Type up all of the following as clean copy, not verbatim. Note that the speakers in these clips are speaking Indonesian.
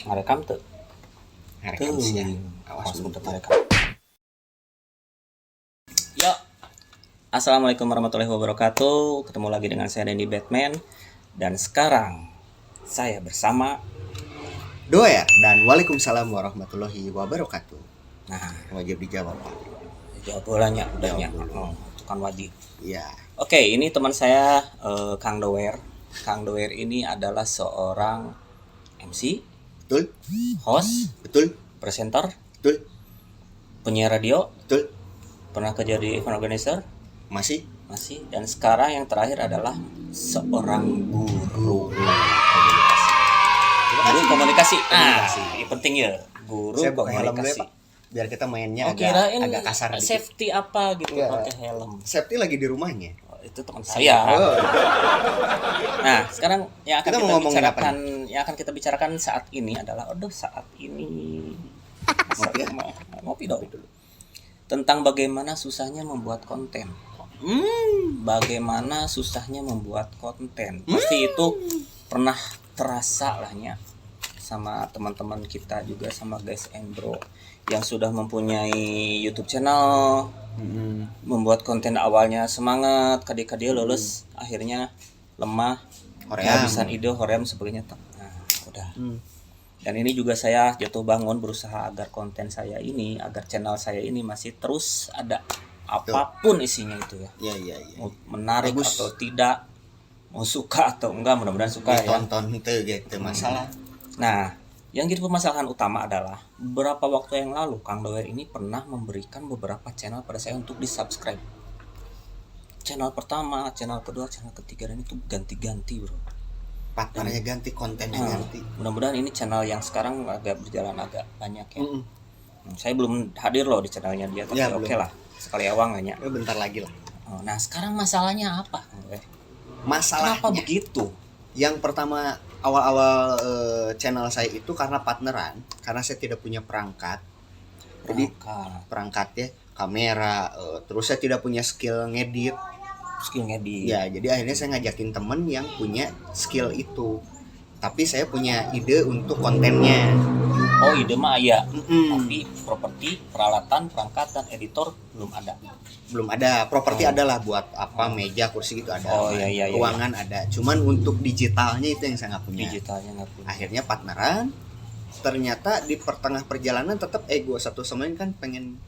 Ngarekam teu? Ngarekam sih ya. Awas Awas muntah. ngarekam. Yo. Assalamualaikum warahmatullahi wabarakatuh. Ketemu lagi dengan saya Denny Batman. Dan sekarang saya bersama Doer dan waalaikumsalam warahmatullahi wabarakatuh. nah, Wajib dijawab, Pak. jawab bolanya udahnya. Jawab dulu. Itu kan wajib. Iya. Oke, ini teman saya Kang Doer. Kang Doer ini adalah seorang MC, Betul? host, Betul? presenter, Betul? penyiar radio, Betul? pernah kerja di event organizer, Masih? masih, dan sekarang yang terakhir adalah seorang guru komunikasi. Komunikasi. Penting ya, guru Saya pakai helm dulu ya, komunikasi. Pak. Biar kita mainnya Oh, kirain agak kasar dikit. safety apa gitu Iya. pakai helm. Safety lagi di rumahnya. Oh, itu teman saya. Oh, Nah, sekarang yang akan Kita kita, mau ngomongin apa bicarakan, yang akan kita bicarakan saat ini adalah, saat ini Ngopi ya? ngopi dong. Tentang bagaimana susahnya membuat konten. Bagaimana susahnya membuat konten. Pasti itu pernah terasa lah ya sama teman-teman kita juga, sama guys and bro yang sudah mempunyai YouTube channel, membuat konten awalnya semangat, kadang-kadang lulus, akhirnya lemah, Hoream. kehabisan ide, hoream sebagainya. Nah, udah. Dan ini juga saya jatuh bangun berusaha agar konten saya ini, agar channel saya ini masih terus ada, apapun isinya itu ya. Iya, iya, iya. Mau menarik Bagus. atau tidak, mau suka atau enggak, mudah-mudahan suka ya. Ditonton itu gitu masalah. Nah, yang jadi permasalahan utama adalah beberapa waktu yang lalu Kang Doer ini pernah memberikan beberapa channel pada saya untuk di-subscribe. Channel pertama, channel kedua, channel ketiga, dan itu ganti-ganti, bro. Partnernya ganti, kontennya ganti. Mudah-mudahan ini channel yang sekarang agak berjalan agak banyak ya. Mm-mm. Saya belum hadir loh di channelnya dia, tapi Ya, oke belum. lah. Sekali awang nanya. Ya, bentar lagi lah. Nah, sekarang masalahnya apa, Kang Doer? Masalahnya Kenapa begitu? yang pertama awal-awal channel saya itu karena partneran, karena saya tidak punya perangkat. Jadi perangkatnya kamera, terus saya tidak punya skill ngedit. Skill ngedit. Ya, jadi akhirnya saya ngajakin temen yang punya skill itu. Tapi saya punya ide untuk kontennya. Oh, ide mah ya. Mm-mm. Tapi properti, peralatan, perangkat, dan editor belum ada. Belum ada. Properti adalah buat apa, meja, kursi gitu ada. Oh, iya. Ruangan ada. Cuman untuk digitalnya itu yang saya nggak punya. Digitalnya nggak punya. Akhirnya partneran. Ternyata di pertengah perjalanan tetap ego satu sama lain kan pengen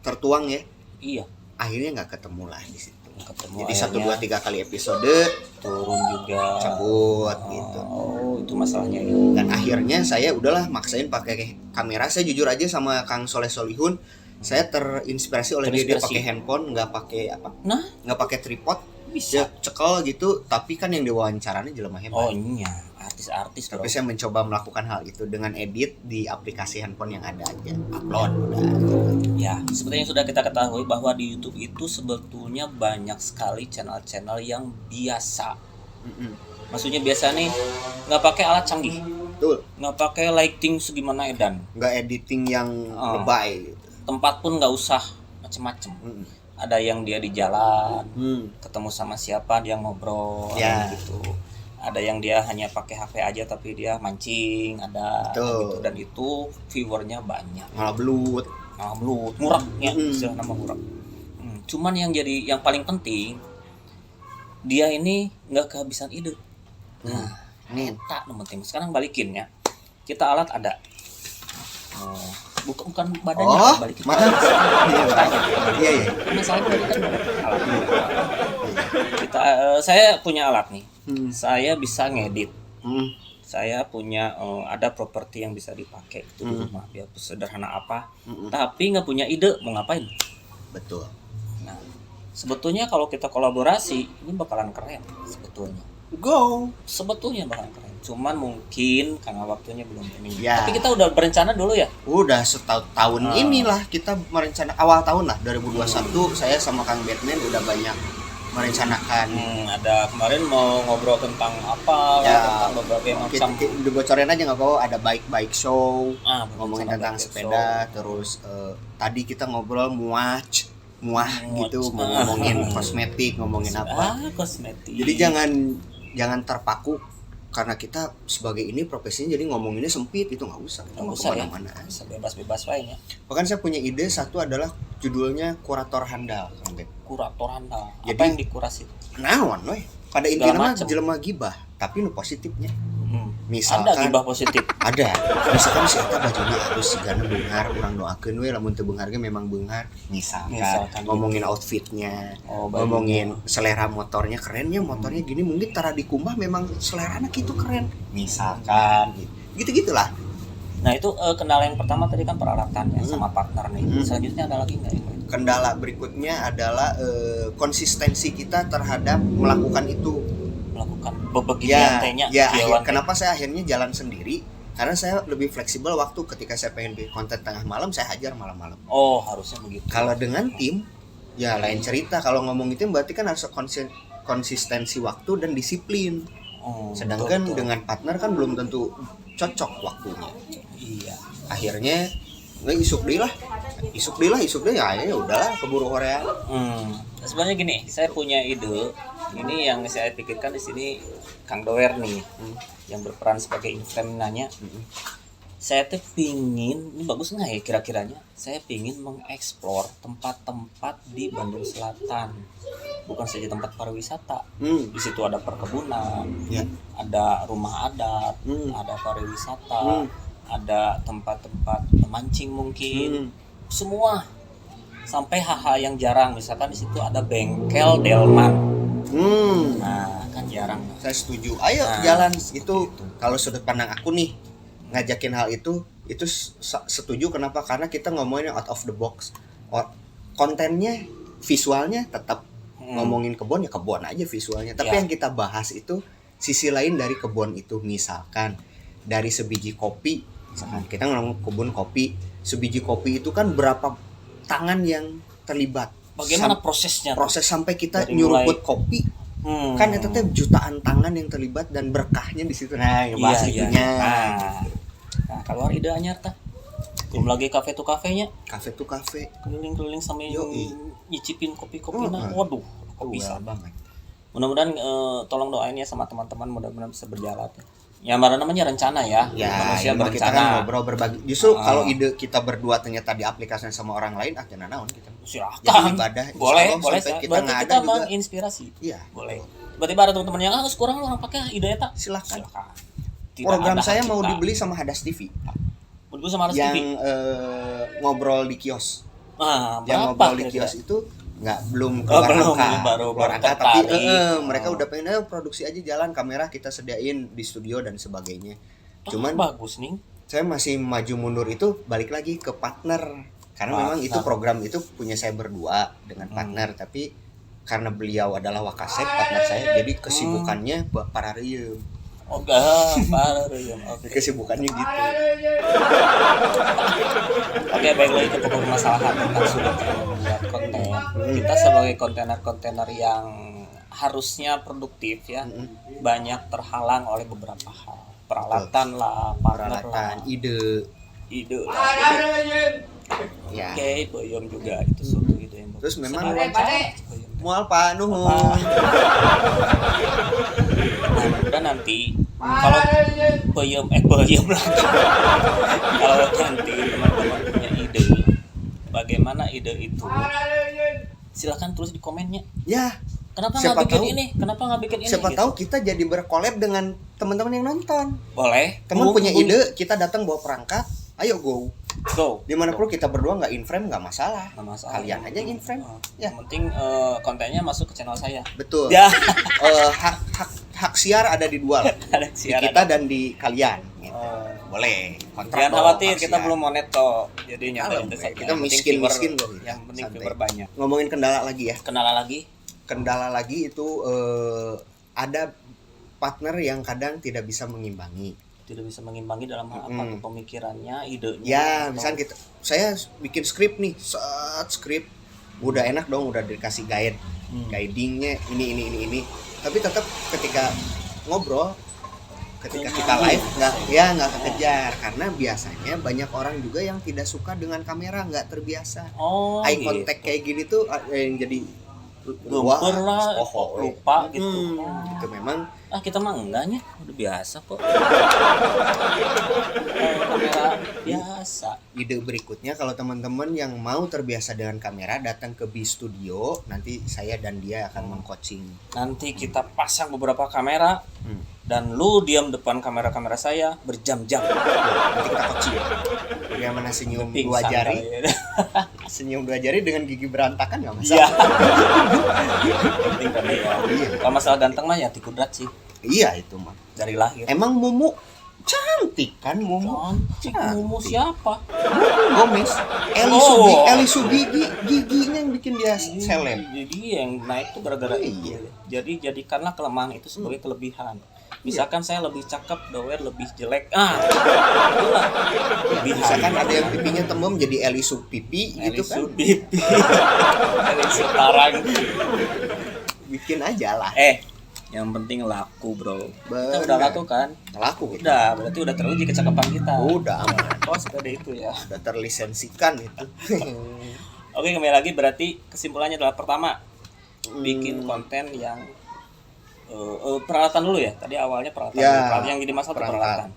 tertuang ya. Iya, Akhirnya nggak ketemu lah di situ. ketemu. Jadi akhirnya 1, 2, 3 kali episode turun juga. cabut gitu. Oh, itu masalahnya ya. Dan akhirnya saya udahlah maksain pakai kamera. Saya jujur aja sama Kang Soleh Solihun, saya terinspirasi oleh dia Terinspirasi. pakai handphone, nggak pakai apa, Nah, nggak pakai tripod, bisa. dia cekel gitu. Tapi kan yang diwawancaranya jelema Oh hebat. iya, artis-artis bro. Tapi saya mencoba melakukan hal itu dengan edit di aplikasi handphone yang ada aja, upload udah. Ya, seperti yang sudah kita ketahui bahwa di YouTube itu sebetulnya banyak sekali channel-channel yang biasa. Mm-mm. Maksudnya biasa nih, nggak pakai alat canggih, Betul, nggak pakai lighting segimana edan, nggak editing yang Oh. lebay. Gitu. tempat pun nggak usah macem-macem. Mm-mm. Ada yang dia di jalan, Hmm. ketemu sama siapa dia ngobrol, Ya. gitu. Ada yang dia hanya pakai HP aja tapi dia mancing, ada Betul. gitu. Dan itu viewernya banyak. Malah belut. Belut, murah ya, Mm-mm. istilah nama murah. Cuman yang paling penting dia ini nggak kehabisan ide. Nah, Nih, tak penting. Sekarang balikin ya. Kita alat ada. Bukan badannya oh, balikin. maaf. Iya, Tanya. iya, iya. Masalahnya tadi kan alat. Saya punya alat nih. Saya bisa ngedit. Hmm. Saya punya ada properti yang bisa dipakai itu di rumah, biar sederhana apa. Tapi nggak punya ide mau ngapain. Betul. Nah, sebetulnya kalau kita kolaborasi ini bakalan keren sebetulnya. Sebetulnya bakalan keren. Cuman mungkin karena waktunya belum ini. Ya. Tapi kita udah berencana dulu ya. Udah setahun Ah. inilah kita merencana awal tahun lah 2021 saya sama Kang Batman udah banyak merencanakan. Ada kemarin mau ngobrol tentang apa, Ya, tentang beberapa Kita macam. dibocorin aja nggak apa ada bike show, ngomongin sama tentang bike sepeda, show. terus tadi kita ngobrol muah gitu, mau Ah. ngomongin kosmetik, ngomongin apa. Kosmetik. Jadi jangan terpaku karena kita sebagai ini profesinya jadi ngomonginnya sempit, itu nggak usah, itu Nggak mau usah ya, kemana-mana. bisa bebas-bebas lainnya. Bahkan saya punya ide satu adalah judulnya kurator handal, Kang Beb. Kurator handal. Apa Jadi- yang dikuras itu? Naon we? Pada Segala intinya mah macem. jelema gibah, tapi nu positifnya. Ada Misalkan gibah positif. ada. Misalkan si eta bajuna harus sigana beunghar, urang doakeun we lamun teu beunghar ge memang beunghar. Misalkan ngomongin outfitnya, Oh, ngomongin selera motornya kerennya, motornya gini mungkin tara dikumbah memang selerana gitu keren. Misalkan gitu-gitulah. Nah itu kendala yang pertama tadi kan peralatannya sama partner nih. Selanjutnya ada lagi nggak? Kendala berikutnya adalah konsistensi kita terhadap melakukan itu. Melakukan bebegian tehnya. Kenapa saya akhirnya jalan sendiri? Karena saya lebih fleksibel waktu ketika saya pengen bikin konten tengah malam, saya hajar malam-malam. Oh harusnya begitu. Kalau dengan tim, ya lain cerita. Kalau ngomong itu berarti kan harus konsistensi waktu dan disiplin. Sedangkan betul. dengan partner kan belum tentu cocok waktunya. Iya. Akhirnya nggak isuk deh ya udahlah keburu horean. Sebenarnya gini, saya punya ide. Ini yang saya pikirkan di sini, Kang Doer nih, yang berperan sebagai influencer nanya. Saya tuh pingin, ini bagus nggak ya kira-kiranya? Saya pingin mengeksplor tempat-tempat di Bandung Selatan, bukan saja tempat pariwisata. Di situ ada perkebunan, Ya. ada rumah adat, ada pariwisata, ada tempat-tempat memancing mungkin, semua. Sampai hal-hal yang jarang, misalkan di situ ada bengkel delman. Nah, kan jarang. Saya setuju. Ayo jalan itu. Kalau sudut pandang aku nih ngajakin hal itu setuju. Kenapa? Karena kita ngomongin out of the box. Kontennya, visualnya tetap ngomongin kebun ya kebun aja visualnya. Tapi yang kita bahas itu sisi lain dari kebun itu. Misalkan dari sebiji kopi, misalkan kita ngomong kebun kopi, sebiji kopi itu kan berapa tangan yang terlibat. Bagaimana prosesnya? Proses sampai kita dari nyuruput kopi. Kan itu teh jutaan tangan yang terlibat dan berkahnya di situ. Nah, bahas itunya. Nah, keluar ide anyar tah. Belum lagi kafe tuh kafenya. Kafe tuh kafe. Keliling-keliling sambil nyicipin kopi-kopinya. Waduh, kok bisa banget. Mudah-mudahan tolong doain ya sama teman-teman, mudah-mudahan bisa berjalan. Ya, namanya rencana ya. Manusia berencana. Kita kan ngobrol berbagi. Justru kalau ide kita berdua ternyata diaplikasikan sama orang lain, jangan naon kita. Silakan. Ibadah. Boleh. Kita berarti kita menginspirasi. Iya. Boleh. Berarti ada teman-teman yang kurang orang pakai ide eta. Silakan. Tidak program saya kita. mau dibeli sama Hadas TV. Dibeli sama Hadas yang, TV. Ngobrol di kios. Yang ngobrol di kios itu belum keluar angka tapi mereka udah pengen produksi aja jalan, kamera kita sediain di studio dan sebagainya. Cuman bagus nih. Saya masih maju mundur itu balik lagi ke partner karena memang itu program itu punya saya berdua dengan partner, tapi karena beliau adalah Wakasep partner saya, jadi kesibukannya parareuyeum. Oke. Kesibukannya gitu. Oke, baik lagi ke pokok permasalahan tentang sulit membuat konten. Kita sebagai kontainer yang harusnya produktif ya, banyak terhalang oleh beberapa hal. Peralatan lah, peralatan, ide lah. Ya. Oke, Boyom juga itu suatu ide yang bagus. Terus memang mual Pak nuhun. Nah, mudah nanti kalau Boyom lagi. Kalau nanti teman-teman punya ide, bagaimana ide itu? Silakan tulis di komennya. Ya. Kenapa nggak bikin ini? Siapa tahu kita jadi berkolab dengan teman-teman yang nonton. Boleh. Teman punya ide, kita datang bawa perangkat, ayo go. Dimana perlu kita berdua nggak in frame nggak masalah. Kalian aja in frame. Yang penting kontennya masuk ke channel saya. Betul. Ya. Hak siar ada di dua. Di kita dan di kalian. Gitu. Boleh. Jangan khawatir, kita belum monet kok. Jadi kita miskin. Yang penting viewer banyak. Ngomongin kendala lagi ya. Kendala lagi itu ada partner yang kadang tidak bisa mengimbangi dalam hal apa, pemikirannya, idenya. Ya, misalnya saya bikin skrip nih, skrip udah enak dong, udah dikasih guidingnya ini. Tapi tetap ketika ngobrol, ketika kita live nggak kekejar karena biasanya banyak orang juga yang tidak suka dengan kamera, nggak terbiasa. Eye contact kayak gini tuh yang jadi Gempur lah, lupa gitu. Itu memang Kita mah enggaknya, udah biasa kok. Kamera biasa. ide berikutnya kalau teman-teman yang mau terbiasa dengan kamera datang ke B Studio, nanti saya dan dia akan mengcoaching. Nanti kita pasang beberapa kamera dan lu diam depan kamera saya berjam-jam. Nanti kita coaching. Bagaimana senyum dua Pingsan jari? kali ya. Senyum dua jari dengan gigi berantakan nggak Iya. masalah. Penting kan ya. Iya. Kalau masalah ganteng mah ya tikudrat sih Iya itu mah. dari lahir. Emang Mumu cantik kan Mumu? Cantik Mumu siapa? Gomez. Eli Sugi giginya yang bikin dia seleb. Jadi yang naik tuh gara-gara Iya. itu. Jadi jadikanlah kelemahan itu sebagai kelebihan. Misalkan saya lebih cakep, doer lebih jelek. Itulah kelebihan. Misalkan ada yang pipinya tembem jadi Eli Pipi gitu kan. Pipi. Eli Sutarang. Bikin aja lah. Yang penting laku, bro. Kita Bener. udah laku kan? Laku gitu. Udah, berarti udah teruji kecakapan kita. Udah aman. Oh, sepeda itu ya. Udah terlisensikan itu. Oke, kembali lagi berarti kesimpulannya adalah pertama, bikin konten yang peralatan dulu ya. Tadi awalnya peralatan. Ya, dulu. Peralatan yang jadi masalah itu perangkat. peralatan.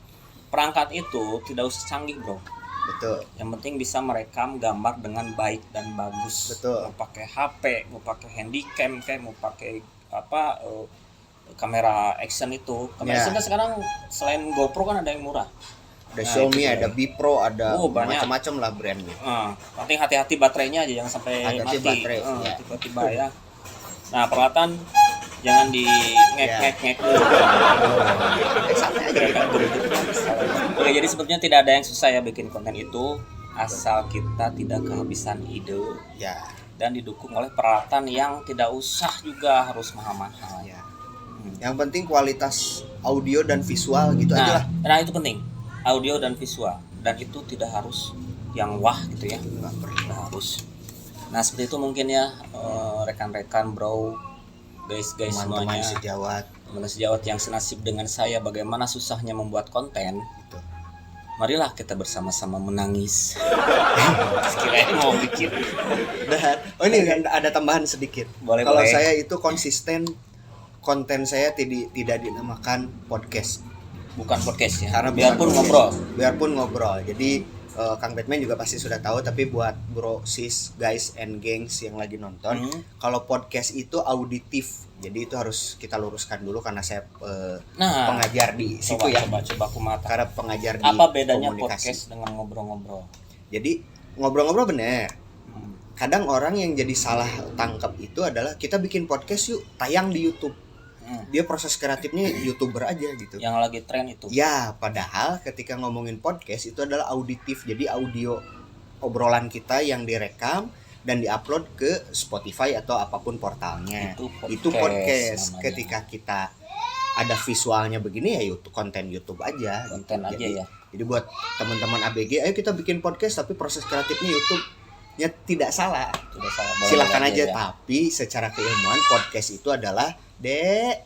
Perangkat itu tidak usah canggih, bro. Betul. Yang penting bisa merekam gambar dengan baik dan bagus. Betul. Mau pakai HP, mau pakai handycam, kayak mau pakai apa kamera action itu. Kamera Ya. action kan sekarang selain GoPro kan ada yang murah. Ada Nah, Xiaomi, itu ada dia. Bipro, ada Banyak. macam-macam lah brandnya. Penting hati-hati baterainya aja, jangan sampai Hati-hati mati. baterai, ya. Tiba-tiba ya. Nah, peralatan jangan di ngek dulu. Santai aja. Gerakan geruduknya salah. Oke, jadi sebetulnya tidak ada yang susah ya bikin konten itu, asal kita tidak kehabisan ide Ya, dan didukung oleh peralatan yang tidak usah juga harus mahal-mahal. ya. Yang penting kualitas audio dan visual gitu aja lah. Nah itu penting, audio dan visual, dan itu tidak harus yang wah gitu ya, Nggak perlu. tidak harus. Nah seperti itu mungkin ya, rekan-rekan, bro, guys Teman-teman semuanya, sejawat teman sejawat yang senasib dengan saya, bagaimana susahnya membuat konten. gitu. Marilah kita bersama-sama menangis. Sekiranya mau bikin. Dan ini ada tambahan sedikit. Boleh, Kalau boleh. saya itu konsisten, konten saya tidak dinamakan podcast. Bukan podcast ya, Karena biarpun bukan ngobrol. podcast. Biarpun ngobrol. Jadi Kang Batman juga pasti sudah tahu, tapi buat bro, sis, guys, and gengs yang lagi nonton, kalau podcast itu auditif. Jadi itu harus kita luruskan dulu karena saya Nah, pengajar di situ ya. coba aku mata. Karena pengajar di Apa bedanya komunikasi. podcast dengan ngobrol-ngobrol? Jadi ngobrol-ngobrol bener. Kadang orang yang jadi salah tangkap itu adalah kita bikin podcast yuk, tayang di YouTube. Dia proses kreatifnya YouTuber aja gitu. Yang lagi tren itu. Ya, padahal ketika ngomongin podcast itu adalah auditif. Jadi audio obrolan kita yang direkam dan diupload ke Spotify atau apapun portalnya. Itu podcast. namanya. Ketika kita ada visualnya begini ya YouTube, konten YouTube aja. Konten aja ya. Jadi buat teman-teman ABG, ayo kita bikin podcast tapi proses kreatifnya YouTube-nya tidak salah. Sudah salah. Boleh Silahkan aja, ya. tapi secara keilmuan podcast itu adalah Eh,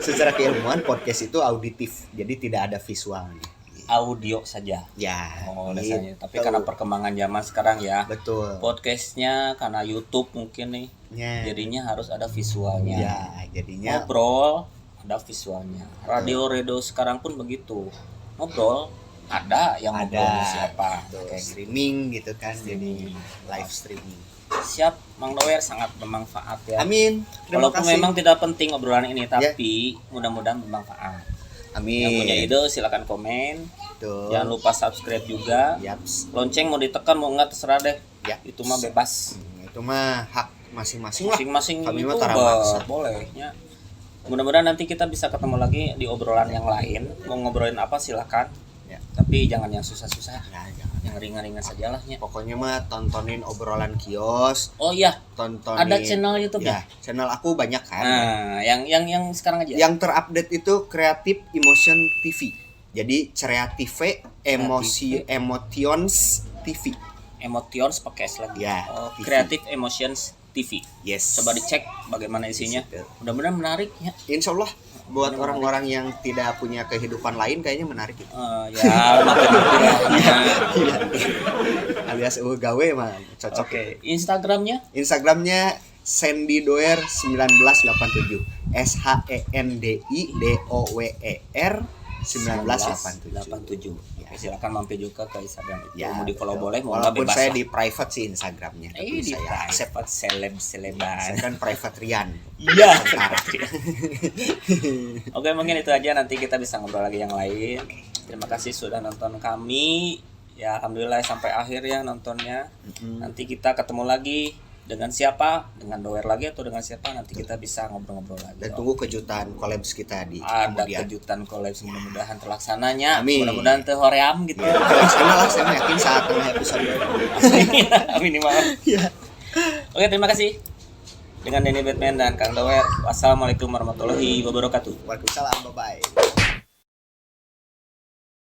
secara keilmuan podcast itu auditif, jadi tidak ada visualnya. audio saja. Ya. Dasarnya. Tapi gitu. karena perkembangan zaman sekarang ya, Betul. podcastnya karena YouTube mungkin nih, Ya. jadinya harus ada visualnya. Ya, jadinya Ngobrol ada visualnya. Radio sekarang pun begitu. Ngobrol ada yang ada ngobrol sama siapa. Tuh, Kayak gitu. streaming gitu kan, Streaming. jadi live streaming. Siap, Mang Doer sangat bermanfaat ya. Amin. Terima Walaupun kasih. Ya. memang tidak penting obrolan ini, tapi mudah-mudahan bermanfaat. Amin. Yang punya ide silakan komen. Tuh. Jangan lupa subscribe juga. Yaps. Lonceng mau ditekan mau enggak terserah deh. Ya. Itu mah bebas. Itu mah hak masing-masing lah. Masing-masing Kami itu mah tara maksa. boleh ya. Mudah-mudahan nanti kita bisa ketemu lagi di obrolan yang lain. Mau ngobrolin apa silakan. Ya. Tapi jangan yang susah-susah. Ya, jangan. Yang ringan-ringan saja lah ya. Pokoknya mah tontonin obrolan kios, Oh iya, tontonin. ada channel YouTube Ya, channel aku banyak kan. Nah, yang sekarang aja. Yang terupdate itu Creative Emotion TV. Jadi Creative Emotions TV. Emotions pakai S lagi. Ya, Oh, TV. Creative Emotions TV. Yes. Coba dicek bagaimana isinya. Di situ. Mudah-mudahan menarik ya. Insya Allah. buat orang-orang yang tidak punya kehidupan lain kayaknya menarik gitu. Ya makin-makin Alias gawe mah cocok. Oke, Instagramnya Instagramnya Sendidoer 1987. SHENDIDOWER 1987. Oke, silakan mampir juga ke Instagram itu. Ya, Mau di follow betul. boleh, mau Walaupun bebas saya lah. di private sih Instagramnya. Tapi Di saya accept. private Saya seleban. kan private Rian. Iya. Oke, mungkin itu aja, nanti kita bisa ngobrol lagi yang lain. Terima kasih sudah nonton kami. Ya, alhamdulillah sampai akhir ya nontonnya. Nanti kita ketemu lagi dengan siapa? Dengan Doer lagi atau dengan siapa? Nanti kita bisa ngobrol-ngobrol lagi. Dan tunggu kejutan collabs kita di Ada kemudian. kejutan collab, mudah-mudahan terlaksananya. Amin. Mudah-mudahan teu hoream gitu. Terlaksana lah, saya yakin saat tengah episode. Amin minimal. Iya. Oke, terima kasih. Dengan Denny Batman dan Kang Doer. Wassalamualaikum warahmatullahi wabarakatuh. Waalaikumsalam, bye-bye.